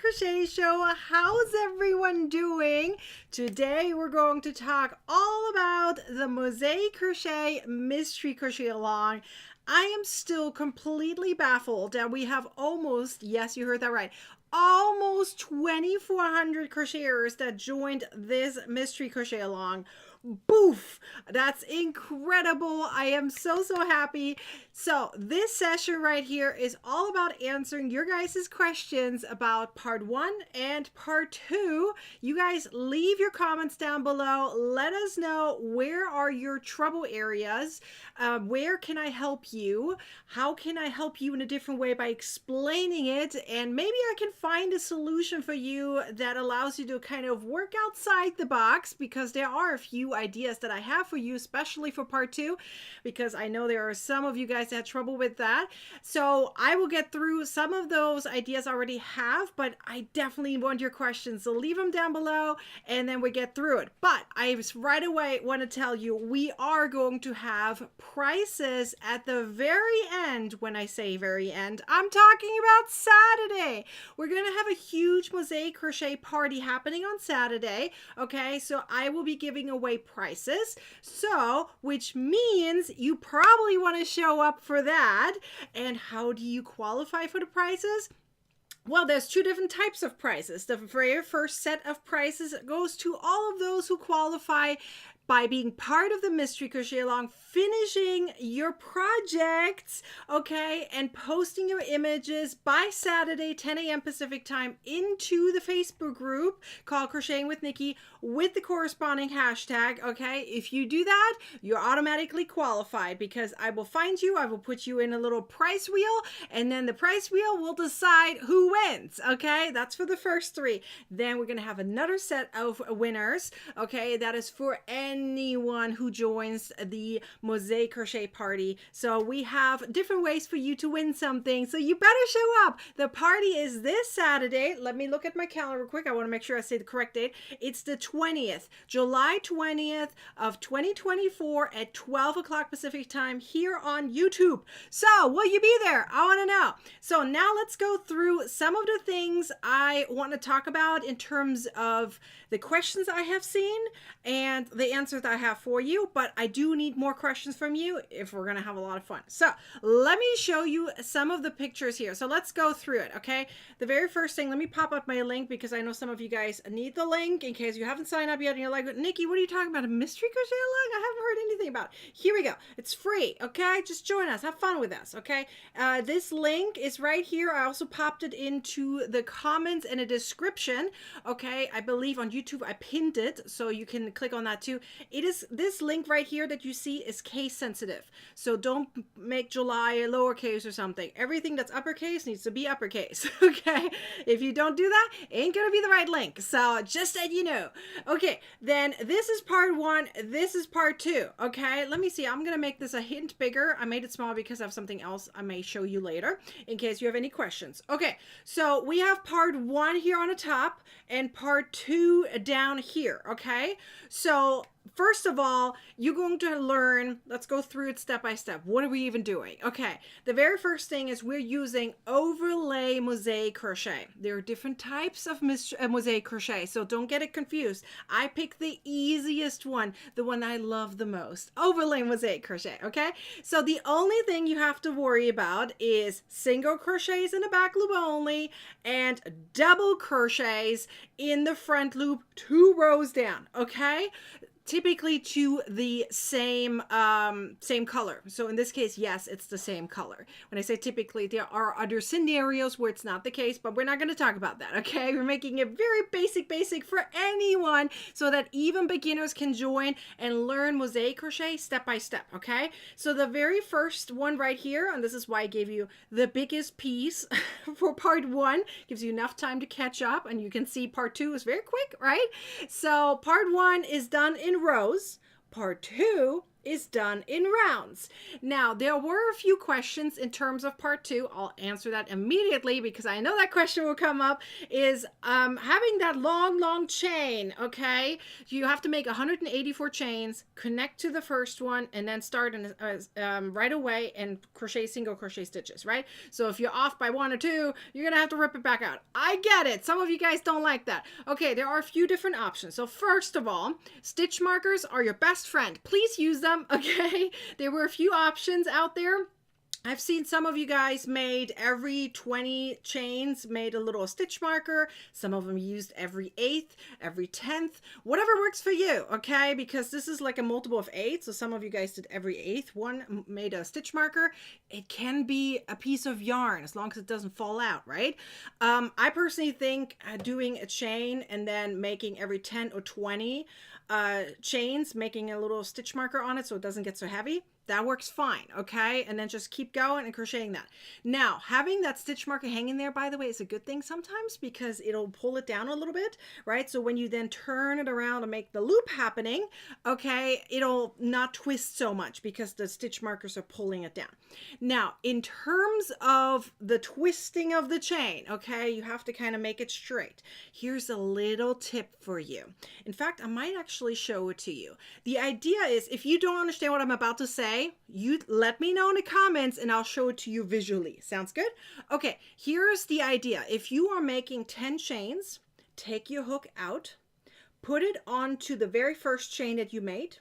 Crochet Show. How's everyone doing? Today we're going to talk all about the Mosaic Crochet Mystery Crochet Along. I am still completely baffled that we have almost, yes, you heard that right, almost 2,400 crocheters that joined this Mystery Crochet Along. Boof! That's incredible. I am so happy. So this session right here is all about answering your guys' questions about part 1 and part 2. You guys leave your comments down below. Let us know, where are your trouble areas? Where can I help you? How can I help you in a different way by explaining it? And maybe I can find a solution for you that allows you to kind of work outside the box, because there are a few ideas that I have for you, especially for part 2, because I know there are some of you guys that had trouble with that. So I will get through some of those ideas I already have, but I definitely want your questions, so leave them down below and then we get through it. But I right away want to tell you, we are going to have prizes at the very end. When I say very end, I'm talking about Saturday. We're going to have a huge Mosaic Crochet party happening on Saturday. Okay, so I will be giving away prizes, so which means you probably want to show up for that. And how do you qualify for the prizes? Well, there's two different types of prizes. The very first set of prizes goes to all of those who qualify by being part of the Mystery Crochet Along, finishing your projects, okay, and posting your images by Saturday, 10 a.m. Pacific time, into the Facebook group called Crocheting with Nikki with the corresponding hashtag, okay? If you do that, you're automatically qualified, because I will find you, I will put you in a little prize wheel, and then the prize wheel will decide who wins, okay? That's for the first 3. Then we're going to have another set of winners, okay? That is for anyone who joins the Mosaic Crochet Party. So we have different ways for you to win something, so you better show up. The party is this Saturday. Let me look at my calendar real quick. I want to make sure I say the correct date. It's the 20th, July 20th of 2024 at 12 o'clock Pacific time here on YouTube. So will you be there? I want to know. So now let's go through some of the things I want to talk about in terms of the questions I have seen and the answers that I have for you, but I do need more questions from you if we're going to have a lot of fun. So let me show you some of the pictures here. So let's go through it, okay? The very first thing, let me pop up my link, because I know some of you guys need the link in case you haven't signed up yet and you're like, Nikki, what are you talking about? A Mystery Crochet Along? I haven't heard anything about it. Here we go. It's free, okay? Just join us. Have fun with us, okay? This link is right here. I also popped it into the comments and a description, okay? I believe on YouTube I pinned it, so you can click on that too. It is this link right here that you see is case sensitive, so don't make July a lowercase or something. Everything that's uppercase needs to be uppercase. Okay, if you don't do that, it ain't gonna be the right link, so just that you know. Okay, then this is part 1, this is part 2. Okay, let me see, I'm gonna make this a hint bigger. I made it small because I have something else I may show you later in case you have any questions. Okay, so we have part 1 here on the top and part 2 down here. Okay, so first of all, you're going to learn, let's go through it step by step. What are we even doing? Okay, the very first thing is we're using overlay mosaic crochet. There are different types of mosaic crochet, so don't get it confused. I picked the easiest one, the one I love the most, overlay mosaic crochet, okay? So the only thing you have to worry about is single crochets in the back loop only and double crochets in the front loop 2 rows down, okay? Typically to the same color. So in this case, yes, it's the same color. When I say typically, there are other scenarios where it's not the case, but we're not going to talk about that, okay? We're making it very basic for anyone, so that even beginners can join and learn mosaic crochet step by step, okay? So the very first one right here, and this is why I gave you the biggest piece for part 1, gives you enough time to catch up, and you can see part 2 is very quick, right? So part 1 is done in rows. Part 2 is done in rounds. Now, there were a few questions in terms of part 2. I'll answer that immediately because I know that question will come up, is having that long chain, okay? You have to make 184 chains, connect to the first one, and then start right away and crochet single crochet stitches, right? So if you're off by 1 or 2, you're gonna have to rip it back out. I get it. Some of you guys don't like that. Okay, there are a few different options. So first of all, stitch markers are your best friend. Please use them, okay? There were a few options out there. I've seen some of you guys made every 20 chains, made a little stitch marker. Some of them used every 8th, every 10th, whatever works for you, okay? Because this is like a multiple of 8, so some of you guys did every 8th one, made a stitch marker. It can be a piece of yarn as long as it doesn't fall out, right? I personally think doing a chain and then making every 10 or 20 chains, making a little stitch marker on it so it doesn't get so heavy, that works fine, okay? And then just keep going and crocheting that. Now, having that stitch marker hanging there, by the way, is a good thing sometimes because it'll pull it down a little bit, right? So when you then turn it around and make the loop happening, okay, it'll not twist so much because the stitch markers are pulling it down. Now, in terms of the twisting of the chain, okay, you have to kind of make it straight. Here's a little tip for you. In fact, I might actually show it to you. The idea is, if you don't understand what I'm about to say, you let me know in the comments and I'll show it to you visually. Sounds good? Okay, here's the idea. If you are making 10 chains, take your hook out, put it onto the very first chain that you made,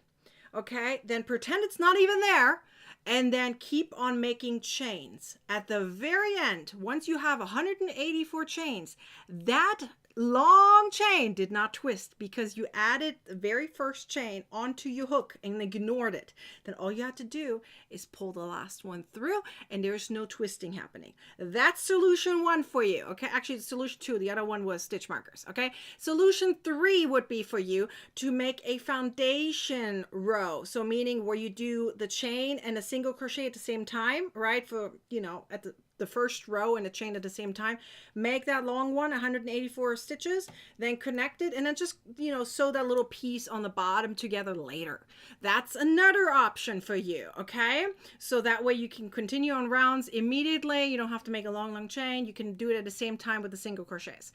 okay? Then pretend it's not even there, and then keep on making chains. At the very end, once you have 184 chains, that long chain did not twist because you added the very first chain onto your hook and ignored it. Then all you have to do is pull the last one through and there's no twisting happening. That's solution 1 for you, okay? Actually, solution 2, the other one was stitch markers, okay? Solution 3 would be for you to make a foundation row. So meaning where you do the chain and a single crochet at the same time, right? For, you know, at the first row and the chain at the same time. Make that long one, 184 stitches, then connect it, and then just, you know, sew that little piece on the bottom together later. That's another option for you, okay? So that way you can continue on rounds immediately. You don't have to make a long chain. You can do it at the same time with the single crochets.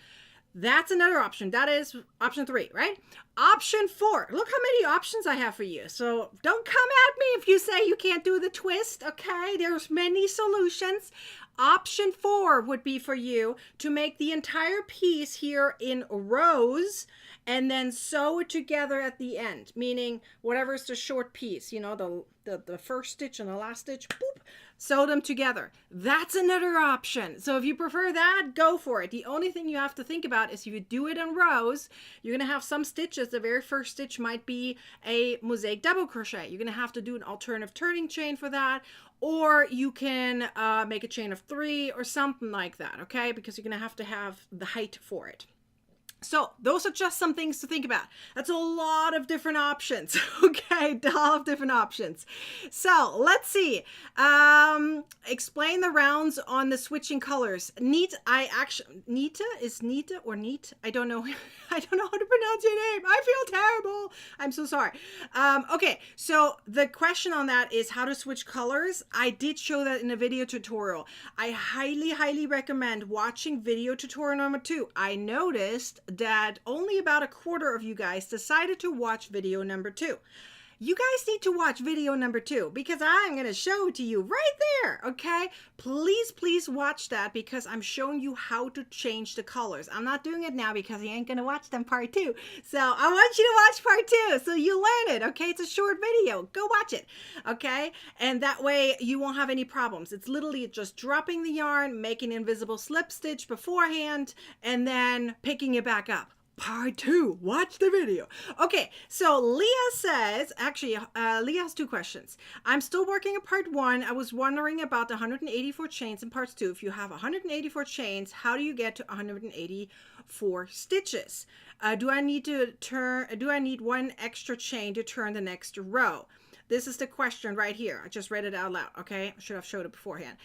That's another option. That is option 3, right? Option 4. Look how many options I have for you. So don't come at me if you say you can't do the twist, okay? There's many solutions. Option 4 would be for you to make the entire piece here in rows and then sew it together at the end, meaning whatever is the short piece, you know, the first stitch and the last stitch, boop, sew them together. That's another option. So if you prefer that, go for it. The only thing you have to think about is if you do it in rows, you're going to have some stitches. The very first stitch might be a mosaic double crochet. You're going to have to do an alternative turning chain for that, or you can make a chain of 3 or something like that, okay? Because you're going to have the height for it. So those are just some things to think about. That's a lot of different options, okay? A lot of different options. So let's see. Explain the rounds on the switching colors. Nita is Nita or Neat? I don't know. I don't know how to pronounce your name. I feel terrible. I'm so sorry. Okay, so the question on that is how to switch colors. I did show that in a video tutorial. I highly recommend watching video tutorial number 2. I noticed that only about a quarter of you guys decided to watch video number 2. You guys need to watch video number 2 because I'm going to show it to you right there, okay? Please watch that because I'm showing you how to change the colors. I'm not doing it now because you ain't going to watch them part 2. So I want you to watch part 2 so you learn it, okay? It's a short video. Go watch it, okay? And that way you won't have any problems. It's literally just dropping the yarn, making an invisible slip stitch beforehand, and then picking it back up. Part 2. Watch the video. Okay, so Leah says, actually, Leah has 2 questions. I'm still working on part 1. I was wondering about the 184 chains in parts 2. If you have 184 chains, how do you get to 184 stitches? Do I need one extra chain to turn the next row? This is the question right here. I just read it out loud, okay? I should have showed it beforehand.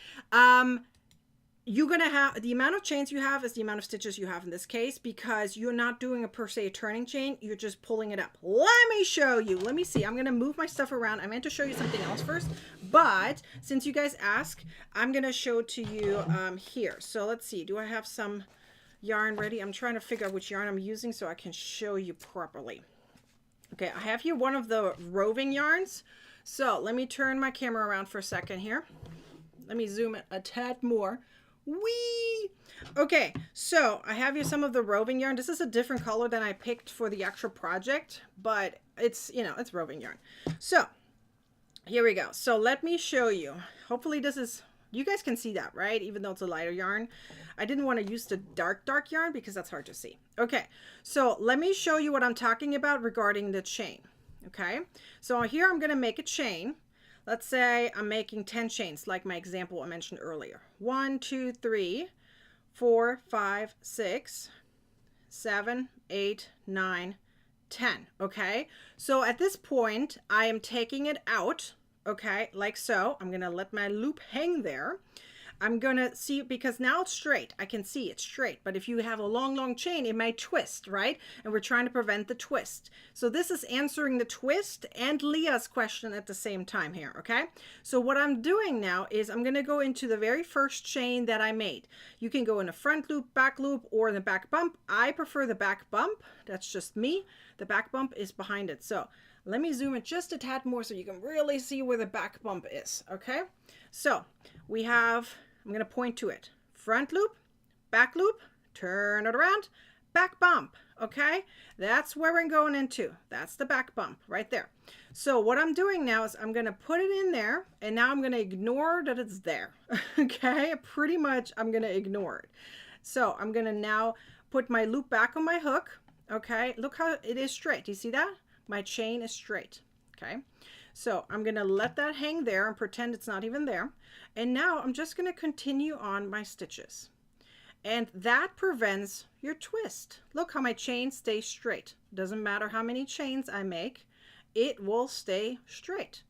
you're going to have the amount of chains you have is the amount of stitches you have in this case, because you're not doing a per se a turning chain, you're just pulling it up. Let me show you. Let me see. I'm going to move my stuff around. I meant to show you something else first, but since you guys ask, I'm going to show it to you here. So let's see. Do I have some yarn ready? I'm trying to figure out which yarn I'm using so I can show you properly. Okay, I have here one of the roving yarns. So let me turn my camera around for a second here. Let me zoom it a tad more. Whee! Okay, so I have here some of the roving yarn. This is a different color than I picked for the actual project, but it's, you know, it's roving yarn. So here we go. So let me show you. Hopefully this is, you guys can see that, right? Even though it's a lighter yarn. I didn't want to use the dark yarn because that's hard to see. Okay, so let me show you what I'm talking about regarding the chain. Okay, so here I'm going to make a chain. Let's say I'm making 10 chains, like my example I mentioned earlier. 1, 2, 3, 4, 5, 6, 7, 8, 9, 10. Okay, so at this point, I am taking it out, okay, like so. I'm going to let my loop hang there. I'm going to see, because now it's straight. I can see it's straight. But if you have a long chain, it might twist, right? And we're trying to prevent the twist. So this is answering the twist and Leah's question at the same time here, okay? So what I'm doing now is I'm going to go into the very first chain that I made. You can go in a front loop, back loop, or in the back bump. I prefer the back bump. That's just me. The back bump is behind it. So let me zoom it just a tad more so you can really see where the back bump is, okay? So we have, I'm going to point to it. Front loop, back loop, turn it around, back bump, okay? That's where we're going into. That's the back bump right there. So what I'm doing now is I'm going to put it in there, and now I'm going to ignore that it's there, okay? Pretty much I'm going to ignore it. So I'm going to now put my loop back on my hook, okay? Look how it is straight. Do you see that? My chain is straight, okay? So I'm going to let that hang there and pretend it's not even there. And now I'm just going to continue on my stitches. And that prevents your twist. Look how my chain stays straight. Doesn't matter how many chains I make, it will stay straight.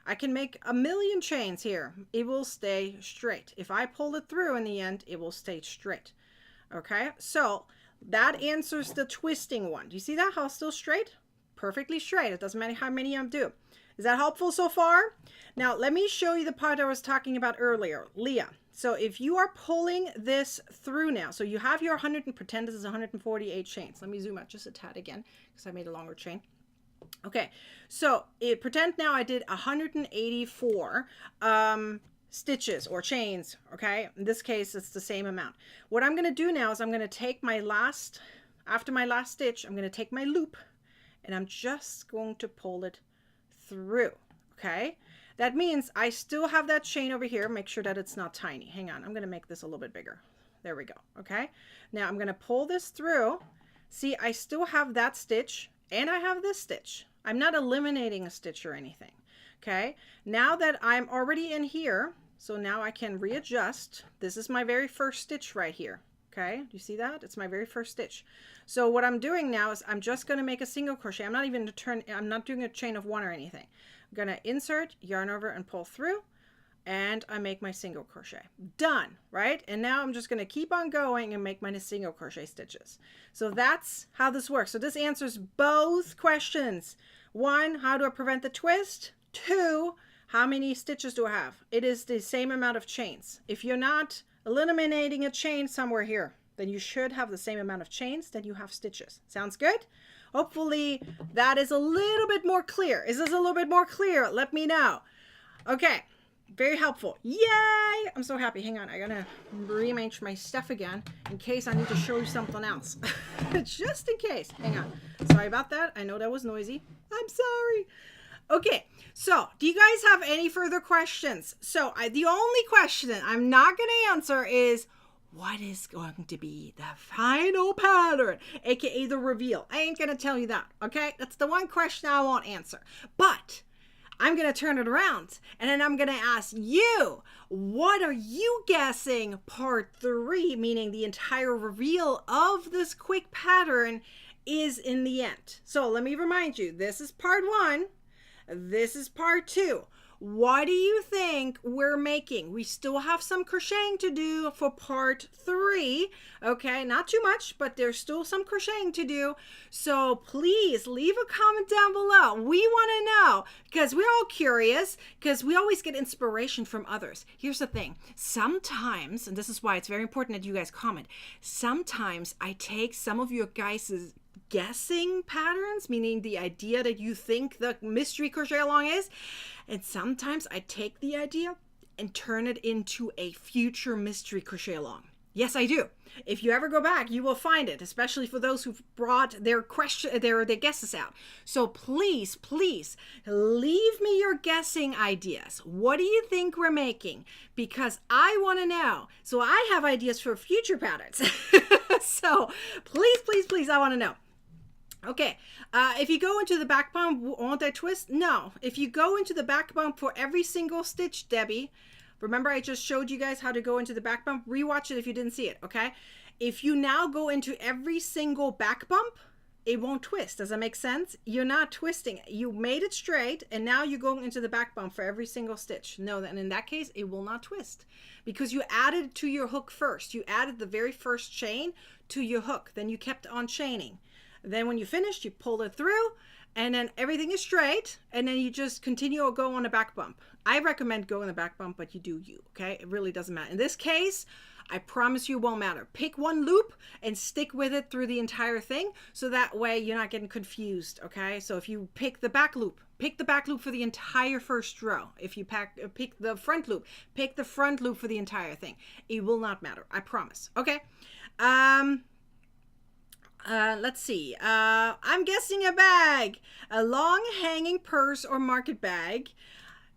I can make a million chains here. It will stay straight. If I pull it through in the end, it will stay straight. Okay, so that answers the twisting one. Do you see that? How it's still straight? Perfectly straight. It doesn't matter how many I do. Is that helpful so far? Now, let me show you the part I was talking about earlier. Leah, so if you are pulling this through now, so you have your 100, and pretend this is 148 chains. Let me zoom out just a tad again because I made a longer chain. Okay, so pretend now I did 184 stitches or chains, okay? In this case, it's the same amount. What I'm going to do now is I'm going to take my last, after my last stitch, I'm going to take my loop, and I'm just going to pull it through, okay? That means I still have that chain over here. Make sure that it's not tiny. Hang on, I'm going to make this a little bit bigger. There we go, okay? Now I'm going to pull this through. See, I still have that stitch, and I have this stitch. I'm not eliminating a stitch or anything, okay? Now that I'm already in here, so now I can readjust. This is my very first stitch right here, okay? Do you see that? It's my very first stitch. So what I'm doing now is I'm just going to make a single crochet. I'm not doing a chain of one or anything. I'm going to insert, yarn over, and pull through, and I make my single crochet. Done, right? And now I'm just going to keep on going and make my single crochet stitches. So that's how this works. So this answers both questions. 1, how do I prevent the twist? 2, how many stitches do I have? It is the same amount of chains. If you're not eliminating a chain somewhere here, then you should have the same amount of chains that you have stitches. Sounds good? Hopefully that is a little bit more clear. Is this a little bit more clear? Let me know. Okay, very helpful. Yay! I'm so happy. Hang on, I gotta rearrange my stuff again in case I need to show you something else. Just in case. Hang on. Sorry about that. I know that was noisy. I'm sorry. Okay, so do you guys have any further questions? So the only question I'm not going to answer is, what is going to be the final pattern, aka the reveal? I ain't going to tell you that, okay? That's the one question I won't answer. But I'm going to turn it around, and then I'm going to ask you, what are you guessing part 3, meaning the entire reveal of this quick pattern, is in the end? So let me remind you, this is part 1. This is part 2. What do you think we're making? We still have some crocheting to do for part 3. Okay, not too much, but there's still some crocheting to do. So please leave a comment down below. We want to know, because we're all curious, because we always get inspiration from others. Here's the thing. Sometimes, and this is why it's very important that you guys comment, sometimes I take some of your guys' guessing patterns, meaning the idea that you think the mystery crochet along is, and sometimes I take the idea and turn it into a future mystery crochet along. Yes, I do. If you ever go back, you will find it, especially for those who've brought their guesses out. So please, please leave me your guessing ideas. What do you think we're making? Because I want to know. So I have ideas for future patterns. So please, please, please, I want to know. Okay, if you go into the back bump, won't I twist? No. If you go into the back bump for every single stitch, Debbie, remember I just showed you guys how to go into the back bump? Rewatch it if you didn't see it, okay? If you now go into every single back bump, it won't twist. Does that make sense? You're not twisting. You made it straight, and now you're going into the back bump for every single stitch. No, and in that case, it will not twist because you added to your hook first. You added the very first chain to your hook. Then you kept on chaining. Then when you finished, you pulled it through, and then everything is straight, and then you just continue or go on a back bump. I recommend going on the back bump, but you do you, okay? It really doesn't matter. In this case, I promise you it won't matter. Pick one loop and stick with it through the entire thing, so that way you're not getting confused, okay? So if you pick the back loop for the entire first row. If you pick the front loop, pick the front loop for the entire thing. It will not matter, I promise, okay? Let's see. I'm guessing a bag, a long hanging purse or market bag.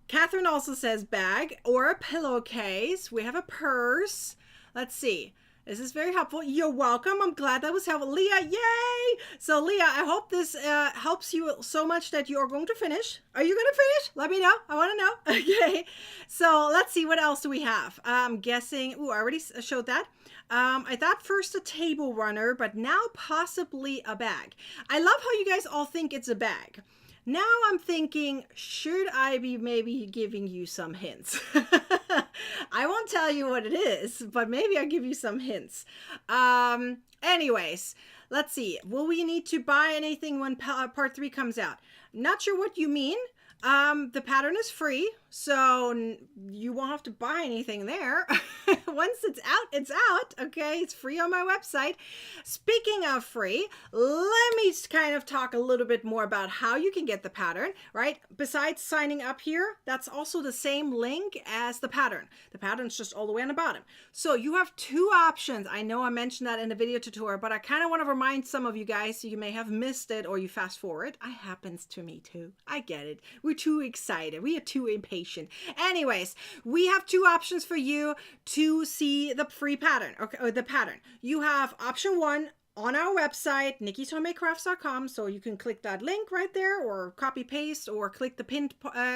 Catherine also says bag or a pillowcase. We have a purse. Let's see. This is very helpful. You're welcome. I'm glad that was helpful. Leah, yay! So Leah, I hope this helps you so much that you are going to finish. Are you going to finish? Let me know. I want to know. Okay. So let's see. What else do we have? I'm guessing. Ooh, I already showed that. I thought first a table runner, but now possibly a bag. I love how you guys all think it's a bag. Now I'm thinking, should I be maybe giving you some hints? I won't tell you what it is, but maybe I'll give you some hints. Anyways, let's see. Will we need to buy anything when part 3 comes out? Not sure what you mean. The pattern is free, so you won't have to buy anything there. Once it's out, okay? It's free on my website. Speaking of free, let me kind of talk a little bit more about how you can get the pattern, right? Besides signing up here, that's also the same link as the pattern. The pattern's just all the way on the bottom. So you have 2 options. I know I mentioned that in the video tutorial, but I kind of want to remind some of you guys, so you may have missed it or you fast forward. It happens to me too. I get it. We're too excited. We are too impatient. Anyways, we have 2 options for you to see the free pattern, okay, or the pattern. You have option 1 on our website, nikkishomemadeCrafts.com, so you can click that link right there, or copy paste, or click the pinned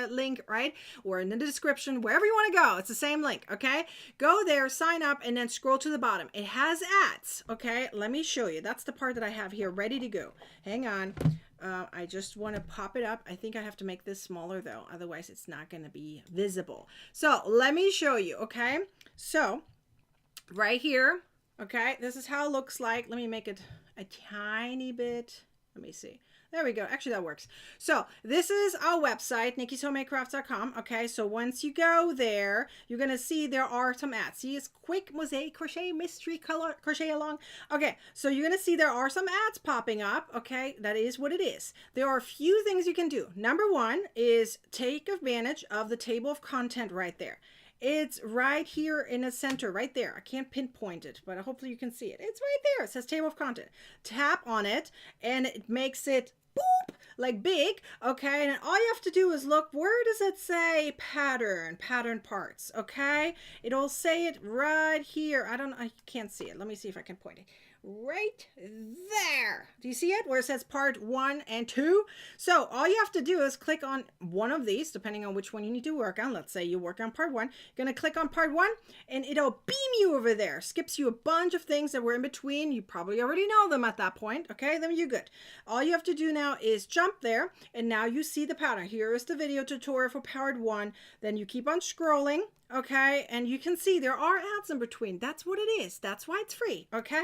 link, right, or in the description, wherever you want to go. It's the same link, okay? Go there, sign up, and then scroll to the bottom. It has ads, okay? Let me show you. That's the part that I have here ready to go. Hang on. I just want to pop it up. I think I have to make this smaller though, otherwise it's not going to be visible. So let me show you, okay? So right here, okay, this is how it looks like. Let me make it a tiny bit. Let me see. There we go. Actually, that works. So this is our website, nikkishomemadeCrafts.com. Okay, so once you go there, you're going to see there are some ads. See, it's quick mosaic crochet, mystery color crochet along. Okay, so you're going to see there are some ads popping up. Okay, that is what it is. There are a few things you can do. Number 1 is take advantage of the table of content right there. It's right here in the center, right there. I can't pinpoint it, but hopefully you can see it. It's right there. It says table of content. Tap on it, and it makes it boop, like big, okay? And all you have to do is look, where does it say pattern parts, okay? It'll say it right here. I can't see it. Let me see if I can point it. right there. Do you see it where it says part 1 and 2? So all you have to do is click on one of these, depending on which one you need to work on. Let's say you work on part 1. You're going to click on part 1 and it'll beam you over there. Skips you a bunch of things that were in between. You probably already know them at that point. Okay, then you're good. All you have to do now is jump there, and now you see the pattern. Here is the video tutorial for part 1. Then you keep on scrolling. Okay, and you can see there are ads in between. That's what it is. That's why it's free. Okay,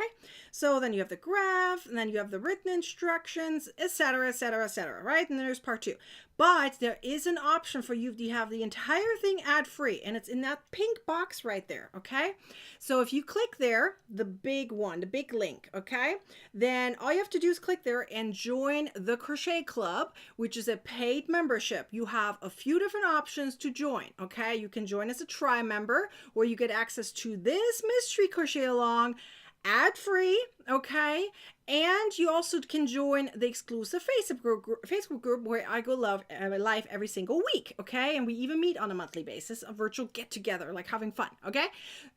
so then you have the graph, and then you have the written instructions, etc., etc., etc. Right, and then there's part 2. But there is an option for you to have the entire thing ad free, and it's in that pink box right there. Okay, so if you click there, the big one, the big link, okay, then all you have to do is click there and join the Crochet Club, which is a paid membership. You have a few different options to join. Okay, you can join as a try member, where you get access to this mystery crochet along ad free, okay, and you also can join the exclusive Facebook group where I go live every single week, okay, and we even meet on a monthly basis, a virtual get together, like having fun, okay.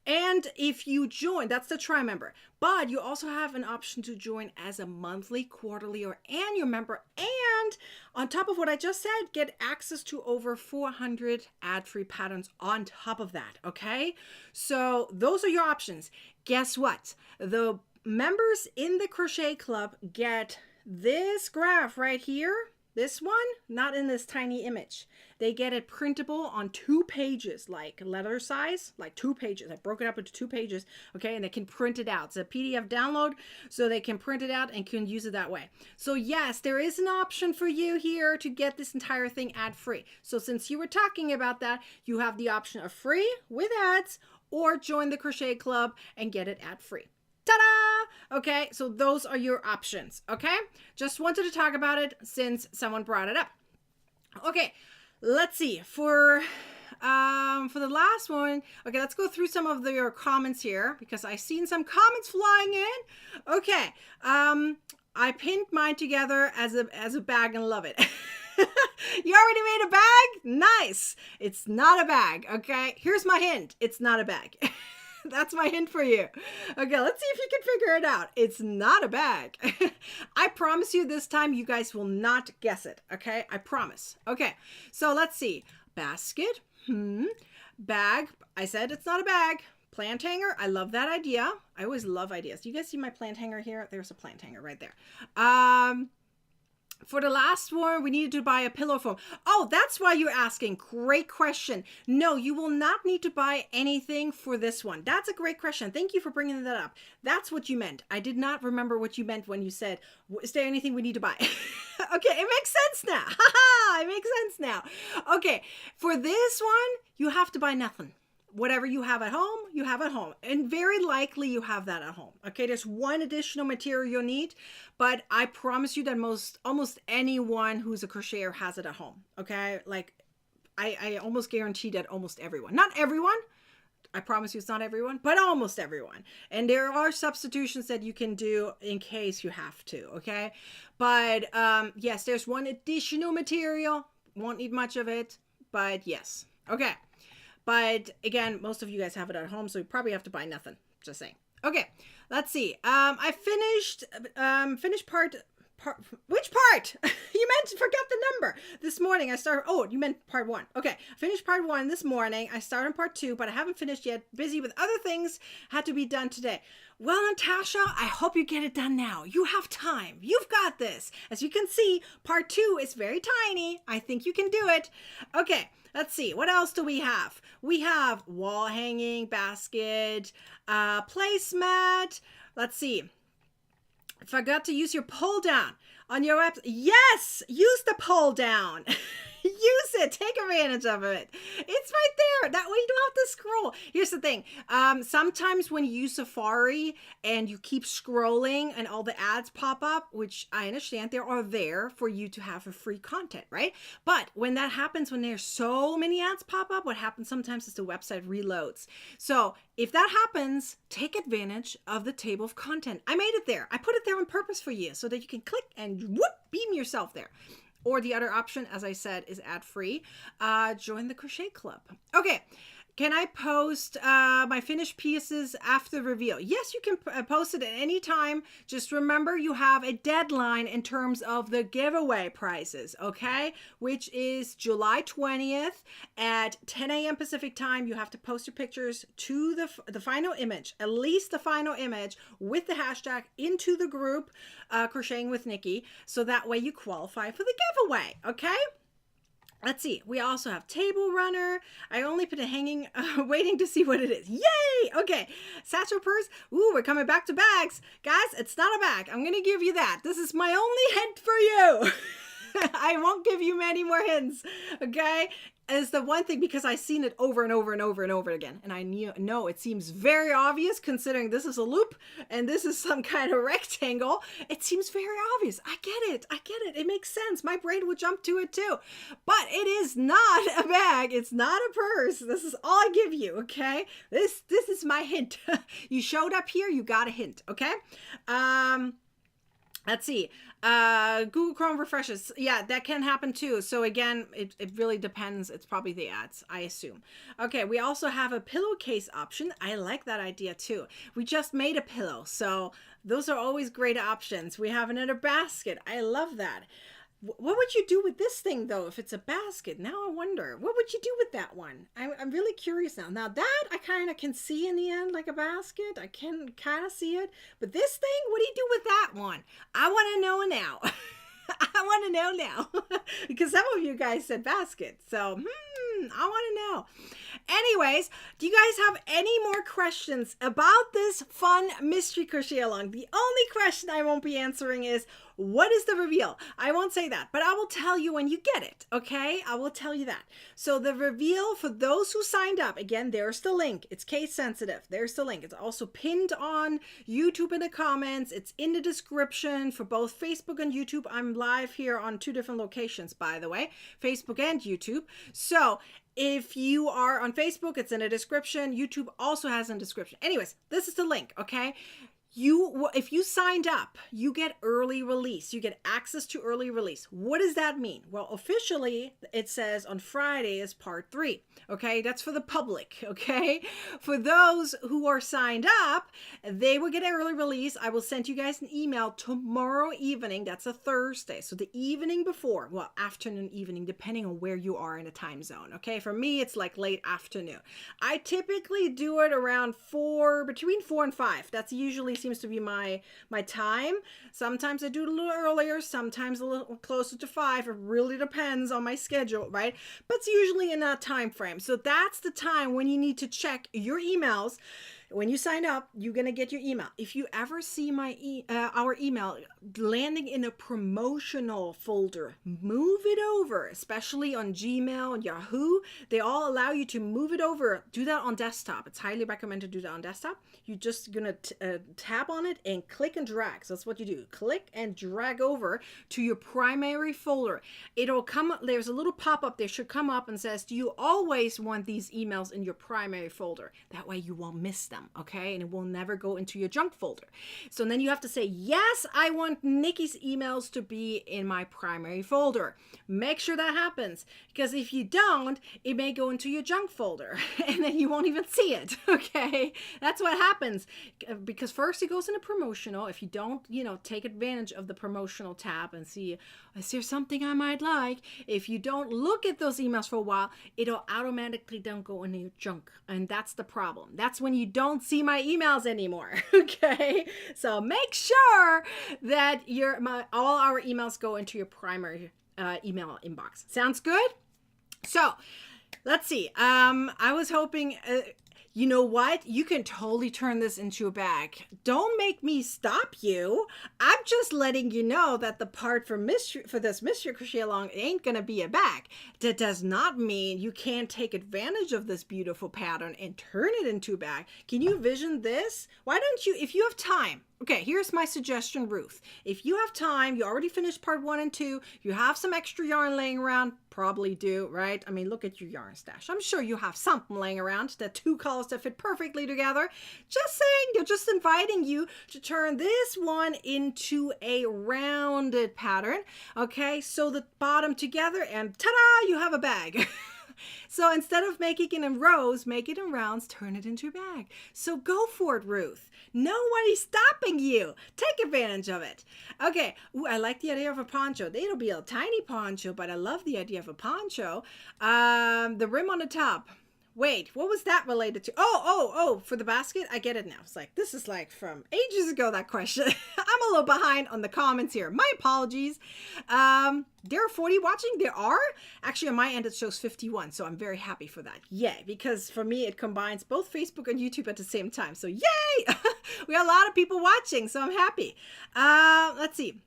And if you join, that's the try member, but you also have an option to join as a monthly, quarterly, or annual member, and on top of what I just said, get access to over 400 ad-free patterns on top of that, okay. So those are your options. Guess what? The members in the Crochet Club get this graph right here. This one, not in this tiny image. They get it printable on 2 pages, like letter size, like 2 pages. I broke it up into 2 pages, okay, and they can print it out. It's a PDF download, so they can print it out and can use it that way. So yes, there is an option for you here to get this entire thing ad-free. So since you were talking about that, you have the option of free with ads, or join the Crochet Club and get it ad-free. Ta-da! Okay, so those are your options, okay? Just wanted to talk about it since someone brought it up. Okay, let's see. For the last one, okay, let's go through some of your comments here, because I've seen some comments flying in. Okay, I pinned mine together as a bag and love it. You already made a bag? Nice. It's not a bag, okay? Here's my hint. It's not a bag. That's my hint for you. Okay, let's see if you can figure it out. It's not a bag. I promise you this time you guys will not guess it, okay? I promise. Okay, so let's see. Basket, bag. I said it's not a bag. Plant hanger. I love that idea. I always love ideas. Do you guys see my plant hanger here? There's a plant hanger right there. For the last one, we needed to buy a pillow foam. Oh, that's why you're asking. Great question. No, you will not need to buy anything for this one. That's a great question. Thank you for bringing that up. That's what you meant. I did not remember what you meant when you said, is there anything we need to buy? Okay, it makes sense now. Haha, it makes sense now. Okay, for this one, you have to buy nothing. Whatever you have at home, you have at home. And very likely you have that at home. Okay, there's one additional material you'll need, but I promise you that almost anyone who's a crocheter has it at home. Okay, like I almost guarantee that almost everyone. Not everyone. I promise you it's not everyone, but almost everyone. And there are substitutions that you can do in case you have to, okay? But yes, there's one additional material. Won't need much of it, but yes. Okay. But again, most of you guys have it at home, so you probably have to buy nothing. Just saying. Okay, let's see. I finished part. Which part? You forgot the number. This morning I started. Oh, you meant part 1. Okay, I finished part 1 this morning. I started part 2, but I haven't finished yet. Busy with other things had to be done today. Well, Natasha, I hope you get it done now. You have time. You've got this. As you can see, part 2 is very tiny. I think you can do it. Okay. Let's see, what else do we have? We have wall hanging, basket, placemat. Let's see. Forgot to use your pull down on your website. Yes, use the pull down. Use it. Take advantage of it. It's right there. That way you don't have to scroll. Here's the thing. Sometimes when you use Safari and you keep scrolling and all the ads pop up, which I understand they are there for you to have a free content, right? But when that happens, when there's so many ads pop up, what happens sometimes is the website reloads. So if that happens, take advantage of the table of content. I made it there. I put it there on purpose for you so that you can click and whoop, beam yourself there. Or the other option, as I said, is ad-free. Join the Crochet Club. Okay, Can I post my finished pieces after the reveal? Yes, you can post it at any time. Just remember you have a deadline in terms of the giveaway prizes, okay? Which is July 20th at 10 a.m. Pacific time. You have to post your pictures to the final image, at least the final image with the hashtag into the group Crocheting with Nikki. So that way you qualify for the giveaway, okay? Let's see. We also have table runner. I only put it hanging, waiting to see what it is. Yay! Okay. Satchel purse. Ooh, we're coming back to bags. Guys, it's not a bag. I'm going to give you that. This is my only hint for you. I won't give you many more hints. Okay? Is the one thing, because I've seen it over and over and over and over again. And I know it seems very obvious considering this is a loop and this is some kind of rectangle. It seems very obvious. I get it. I get it. It makes sense. My brain would jump to it too. But it is not a bag. It's not a purse. This is all I give you, okay? This is my hint. You showed up here, you got a hint, okay? Let's see. Google Chrome refreshes. Yeah, that can happen too. So again, it really depends. It's probably the ads, I assume. Okay, we also have a pillowcase option. I like that idea too. We just made a pillow, so those are always great options. We have another basket. I love that. What would you do with this thing though if it's a basket? Now I wonder, what would you do with that one? I'm really curious now. Now that I kind of can see in the end like a basket. I can kind of see it. But this thing, what do you do with that one? I want to know now. I want to know now. Because some of you guys said basket. So, I want to know. Anyways, do you guys have any more questions about this fun mystery crochet along? The only question I won't be answering is, what is the reveal? I won't say that, but I will tell you when you get it, okay? I will tell you that. So the reveal for those who signed up, again, there's the link. It's case sensitive. There's the link. It's also pinned on YouTube in the comments. It's in the description for both Facebook and YouTube. I'm live here on 2 different locations, by the way, Facebook and YouTube. So if you are on Facebook, it's in the description. YouTube also has a description. Anyways, this is the link, okay? If you signed up, you get early release. You get access to early release. What does that mean? Well, officially, it says on Friday is part 3. Okay, that's for the public. Okay, for those who are signed up, they will get an early release. I will send you guys an email tomorrow evening. That's a Thursday. So the evening before, well, afternoon, evening, depending on where you are in a time zone. Okay, for me, it's like late afternoon. I typically do it around between 4 and 5. That's usually seems to be my time. Sometimes I do it a little earlier, sometimes a little closer to 5. It really depends on my schedule, right? But it's usually in that time frame. So that's the time when you need to check your emails. When you sign up, you're going to get your email. If you ever see our email landing in a promotional folder, move it over, especially on Gmail and Yahoo. They all allow you to move it over. Do that on desktop. It's highly recommended to do that on desktop. You're just going to tap on it and click and drag. So that's what you do. Click and drag over to your primary folder. It'll come up. There's a little pop-up. There should come up and says, do you always want these emails in your primary folder? That way you won't miss them. Okay, and it will never go into your junk folder. So then you have to say, yes, I want Nikki's emails to be in my primary folder. Make sure that happens, because if you don't, it may go into your junk folder and then you won't even see it. Okay, that's what happens, because first it goes into promotional. If you don't, take advantage of the promotional tab and see, is there something I might like? If you don't look at those emails for a while, it'll automatically don't go into your junk, and that's the problem. That's when you don't see my emails anymore. Okay, so make sure that all our emails go into your primary email inbox. Sounds good? So let's see. I was hoping you know what? You can totally turn this into a bag. Don't make me stop you. I'm just letting you know that the part for this mystery crochet along ain't gonna be a bag. That does not mean you can't take advantage of this beautiful pattern and turn it into a bag. Can you envision this? Why don't you, if you have time, okay, here's my suggestion, Ruth. If you have time, you already finished part 1 and 2, you have some extra yarn laying around, probably do, right? I mean, look at your yarn stash. I'm sure you have something laying around, that 2 colors that fit perfectly together. Just saying, they're just inviting you to turn this one into a rounded pattern, okay? So the bottom together and ta-da, you have a bag. So instead of making it in rows, make it in rounds, turn it into a bag. So go for it, Ruth. Nobody's stopping you. Take advantage of it. Okay. Ooh, I like the idea of a poncho. It'll be a tiny poncho, but I love the idea of a poncho. The rim on the top. Wait, what was that related to? Oh, for the basket? I get it now. It's like, this is like from ages ago, that question. I'm a little behind on the comments here. My apologies. There are 40 watching. There are. Actually, on my end, it shows 51. So I'm very happy for that. Yay. Because for me, it combines both Facebook and YouTube at the same time. So yay. We have a lot of people watching. So I'm happy. Let's see.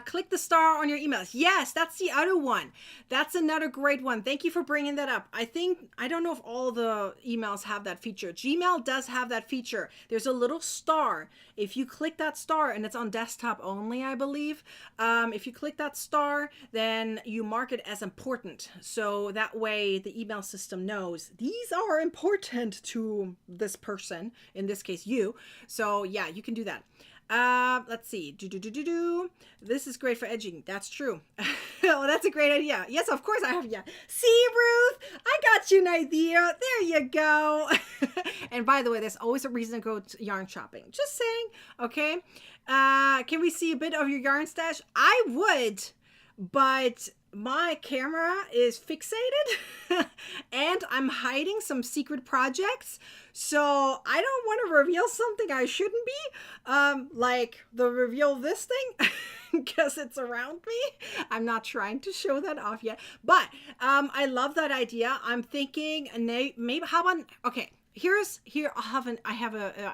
Click the star on your emails. Yes, that's the other one. That's another great one. Thank you for bringing that up. I don't know if all the emails have that feature. Gmail does have that feature. There's a little star. If you click that star, and it's on desktop only, I believe. If you click that star, then you mark it as important. So that way the email system knows these are important to this person, in this case, you. So yeah, you can do that. Let's see. This is great for edging. That's true. Oh, that's a great idea. Yes, of course I have. Yeah. See, Ruth, I got you an idea. There you go. And by the way, there's always a reason to go to yarn shopping. Just saying. Okay. Can we see a bit of your yarn stash? I would, but my camera is fixated and I'm hiding some secret projects. So I don't want to reveal something I shouldn't be, like the reveal this thing because it's around me. I'm not trying to show that off yet, but I love that idea. I'm thinking maybe how about, okay. I have an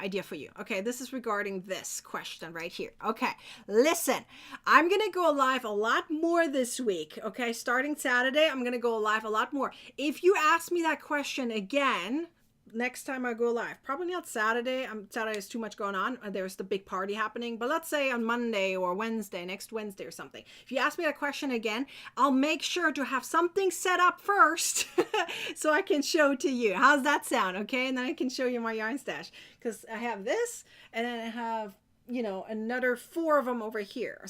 idea for you. Okay, this is regarding this question right here. Okay, listen, I'm gonna go live a lot more this week. Okay, starting Saturday, I'm gonna go live a lot more. If you ask me that question again next time I go live, probably not Saturday. Saturday is too much going on. There's the big party happening, but let's say on Monday or Wednesday, next Wednesday or something. If you ask me that question again, I'll make sure to have something set up first so I can show to you. How's that sound? Okay, and then I can show you my yarn stash because I have this, and then I have, you know, another 4 of them over here.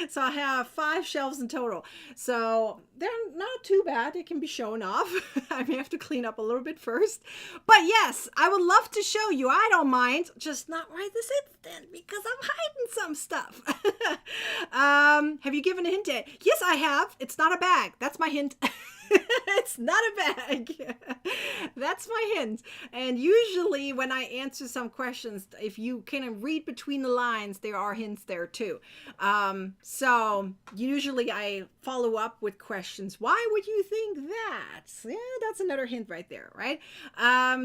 So I have 5 shelves in total. So they're not too bad. They can be shown off. I may have to clean up a little bit first. But yes, I would love to show you. I don't mind. Just not right this instant because I'm hiding some stuff. Have you given a hint yet? Yes, I have. It's not a bag. That's my hint. It's not a bag. That's my hint. And usually when I answer some questions, if you can read between the lines, there are hints there too. So usually I follow up with questions. Why would you think that? Yeah, that's another hint right there, right?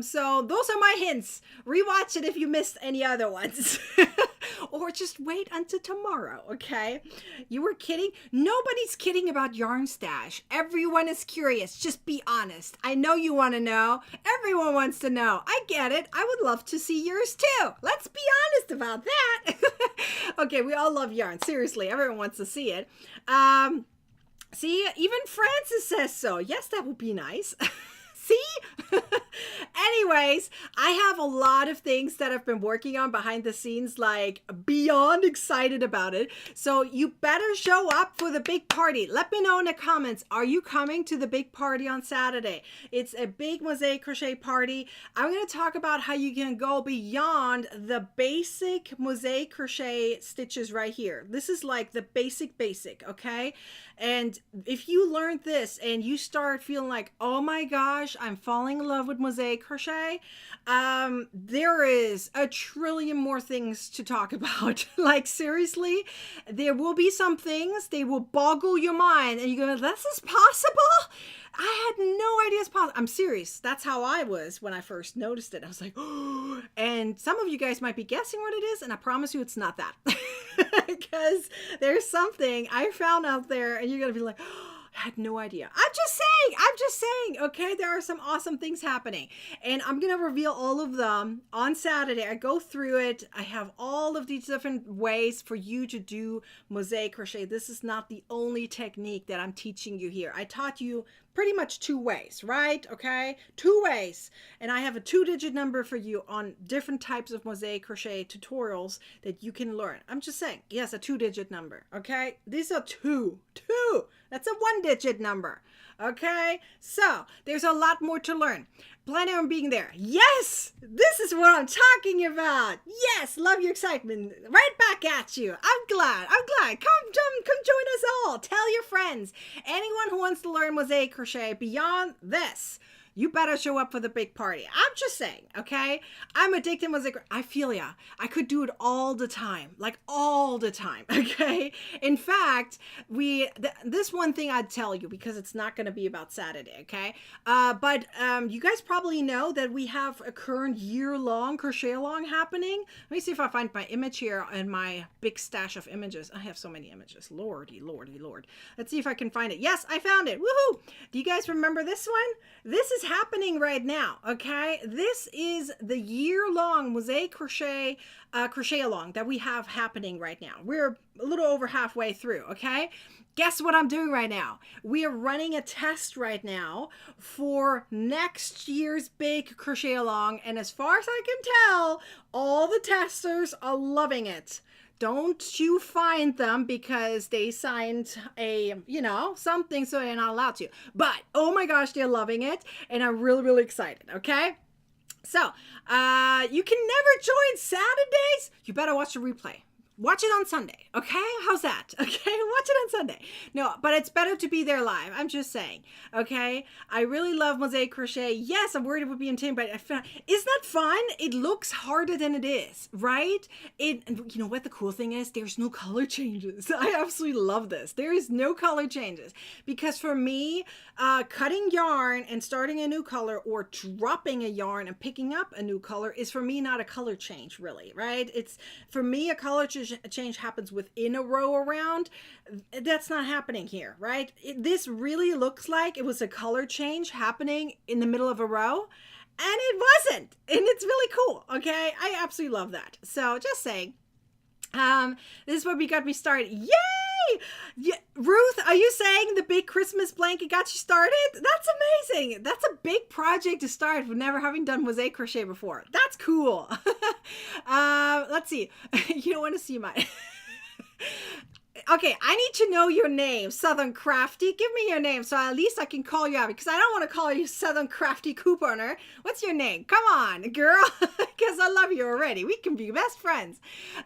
So those are my hints. Rewatch it if you missed any other ones. Or just wait until tomorrow, okay? You were kidding? Nobody's kidding about yarn stash. Everyone is curious. Just be honest. I know you want to know. Everyone wants to know. I get it. I would love to see yours too. Let's be honest about that. Okay, we all love yarn. Seriously, everyone wants to see it. See, even Francis says so. Yes, that would be nice. See? Anyways, I have a lot of things that I've been working on behind the scenes, like beyond excited about it. So you better show up for the big party. Let me know in the comments. Are you coming to the big party on Saturday? It's a big Mosaic Crochet party. I'm going to talk about how you can go beyond the basic Mosaic Crochet stitches right here. This is like the basic, okay? And if you learned this and you start feeling like, oh my gosh, I'm falling in love with Mosaic Crochet, there is a trillion more things to talk about. Like seriously, there will be some things, they will boggle your mind and you're going, this is possible? I had no idea it's possible. I'm serious. That's how I was when I first noticed it. I was like, oh, and some of you guys might be guessing what it is, and I promise you it's not that. Because there's something I found out there, and you're going to be like, oh, I had no idea. I'm just saying, okay, there are some awesome things happening. And I'm going to reveal all of them on Saturday. I go through it. I have all of these different ways for you to do Mosaic Crochet. This is not the only technique that I'm teaching you here. I taught you pretty much 2 ways, right? Okay, 2 ways. And I have a 2-digit number for you on different types of mosaic crochet tutorials that you can learn. I'm just saying, yes, a 2-digit number. Okay, these are two. That's a 1-digit number. Okay, so there's a lot more to learn. Plan on being there. Yes, this is what I'm talking about. Yes, love your excitement. Right back at you. I'm glad. Come join us all. Tell your friends. Anyone who wants to learn mosaic crochet beyond this, you better show up for the big party. I'm just saying, okay? I'm addicted to mosaic. I feel ya. I could do it all the time, like all the time, okay? In fact, this one thing I'd tell you, because it's not going to be about Saturday, okay? But you guys probably know that we have a current year-long crochet along happening. Let me see if I find my image here in my big stash of images. I have so many images. Lordy, lordy, lord. Let's see if I can find it. Yes, I found it. Woohoo! Do you guys remember this one? This is happening right now, okay? This is the year-long mosaic crochet along that we have happening right now. We're a little over halfway through, okay? Guess what I'm doing right now? We are running a test right now for next year's big crochet along, and as far as I can tell, all the testers are loving it. Don't you find them because they signed a, something, so they're not allowed to. But, oh my gosh, they're loving it. And I'm really, really excited, okay? So, you can never join Saturdays. You better watch the replay. Watch it on Sunday, okay? How's that? Okay, watch it on Sunday. No, but it's better to be there live. I'm just saying, okay? I really love mosaic crochet. Yes, I'm worried it would be intimidating, but isn't that fun? It looks harder than it is, right? And you know what the cool thing is? There's no color changes. I absolutely love this. There is no color changes because for me, cutting yarn and starting a new color or dropping a yarn and picking up a new color is for me not a color change, really, right? It's for me a color change happens within a row around. That's not happening here, right? This really looks like it was a color change happening in the middle of a row, and it wasn't. And it's really cool, okay? I absolutely love that. So just saying, this is what got me started. Yay! Yeah, Ruth, are you saying the big Christmas blanket got you started? That's amazing. That's a big project to start with never having done mosaic crochet before. That's cool. Let's see. You don't want to see my... Okay, I need to know your name, Southern Crafty. Give me your name so at least I can call you out because I don't want to call you Southern Crafty Couponer. What's your name? Come on, girl, because I love you already. We can be best friends.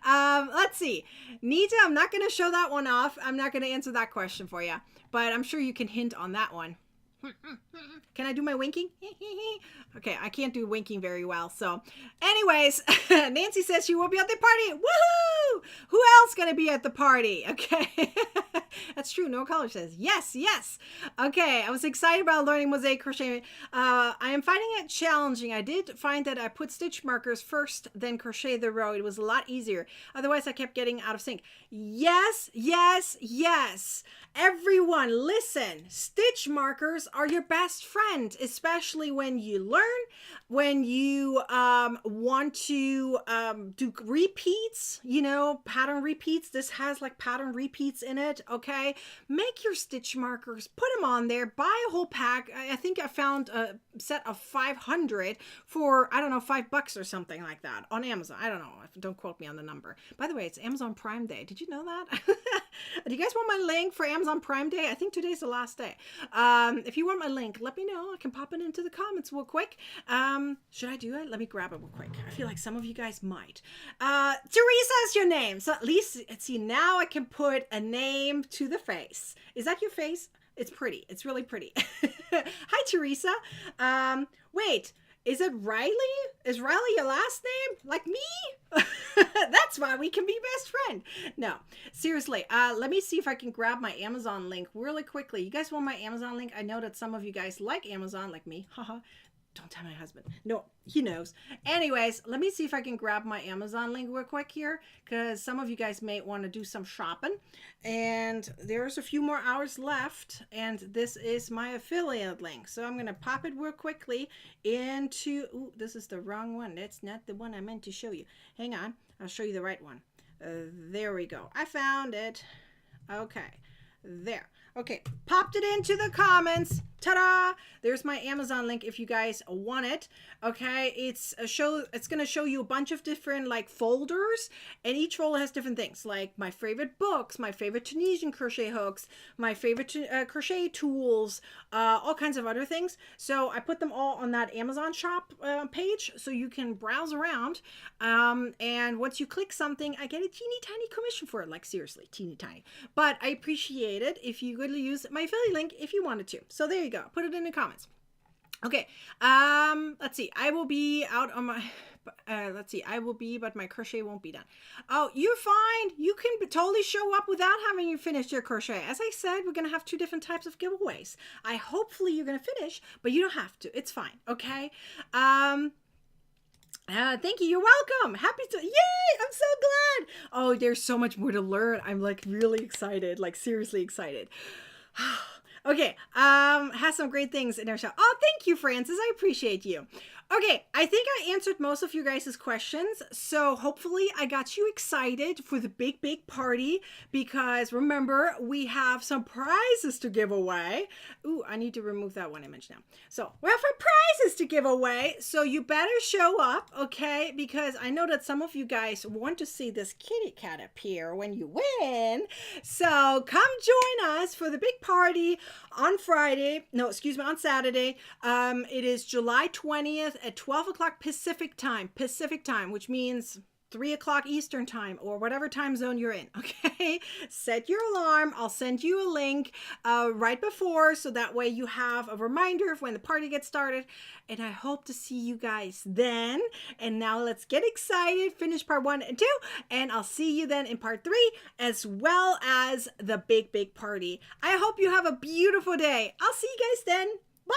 Let's see. Nita, I'm not going to show that one off. I'm not going to answer that question for you, but I'm sure you can hint on that one. Can I do my winking? Okay, I can't do winking very well. So anyways, Nancy says she will be at the party. Woohoo! Who else gonna be at the party? Okay. That's true. No Color says yes, yes. Okay, I was excited about learning mosaic crochet. I am finding it challenging. I did find that I put stitch markers first, then crochet the row. It was a lot easier. Otherwise, I kept getting out of sync. Yes, yes, yes. Everyone, listen. Stitch markers are your best friend, especially when you learn, when you want to do repeats, pattern repeats. This has like pattern repeats in it, okay? Make your stitch markers, put them on there, buy a whole pack. I think I found a set of 500 for, I don't know, $5 or something like that on Amazon. I don't know. Don't quote me on the number. By the way, it's Amazon Prime Day. Did you know that? Do you guys want my link for Amazon Prime Day? I think today's the last day. If you want my link, let me know. I can pop it into the comments real quick. Should I do it? Let me grab it real quick. I feel like some of you guys might. Teresa is your name. So at least, see, now I can put a name to the face. Is that your face? It's pretty. It's really pretty. Hi, Teresa. Wait. Is it Riley? Is Riley your last name? Like me? That's why we can be best friend. No, seriously. Let me see if I can grab my Amazon link really quickly. You guys want my Amazon link? I know that some of you guys like Amazon, like me. Haha. Don't tell my husband. No, he knows. Anyways, let me see if I can grab my Amazon link real quick here, because some of you guys may want to do some shopping. And there's a few more hours left, and this is my affiliate link. So I'm going to pop it real quickly into... Ooh, this is the wrong one. That's not the one I meant to show you. Hang on. I'll show you the right one. There we go. I found it. Okay. There. Okay. Popped it into the comments. ta-da, there's my Amazon link if you guys want it. Okay, it's gonna show you a bunch of different like folders, and each folder has different things like my favorite books, my favorite Tunisian crochet hooks, my favorite crochet tools, all kinds of other things. So I put them all on that Amazon shop page, so you can browse around, and once you click something, I get a teeny tiny commission for it, like seriously teeny tiny, but I appreciate it if you could use my affiliate link if you wanted to. So there you go, put it in the comments. Okay, let's see, I will be out on my let's see, I will be, but my crochet won't be done. Oh, you're fine, you can totally show up without having you finished your crochet. As I said, we're gonna have 2 different types of giveaways. Hopefully you're gonna finish, but you don't have to, it's fine. Okay, thank you. You're welcome. Happy to. Yay! I'm so glad. Oh, there's so much more to learn. I'm like really excited, like seriously excited. Okay. Has some great things in our show. Oh, thank you, Francis. I appreciate you. Okay, I think I answered most of you guys' questions, so hopefully I got you excited for the big party, because remember, we have some prizes to give away. Ooh, I need to remove that one image now. So we have some prizes to give away, so you better show up, okay? Because I know that some of you guys want to see this kitty cat appear when you win. So come join us for the big party on on Saturday. It is July 20th at 12 o'clock Pacific time, which means 3 o'clock Eastern time, or whatever time zone you're in. Okay, set your alarm. I'll send you a link right before, so that way you have a reminder of when the party gets started, and I hope to see you guys then. And now let's get excited, finish part 1 and 2, and I'll see you then in part 3, as well as the big party. I hope you have a beautiful day. I'll see you guys then. Bye.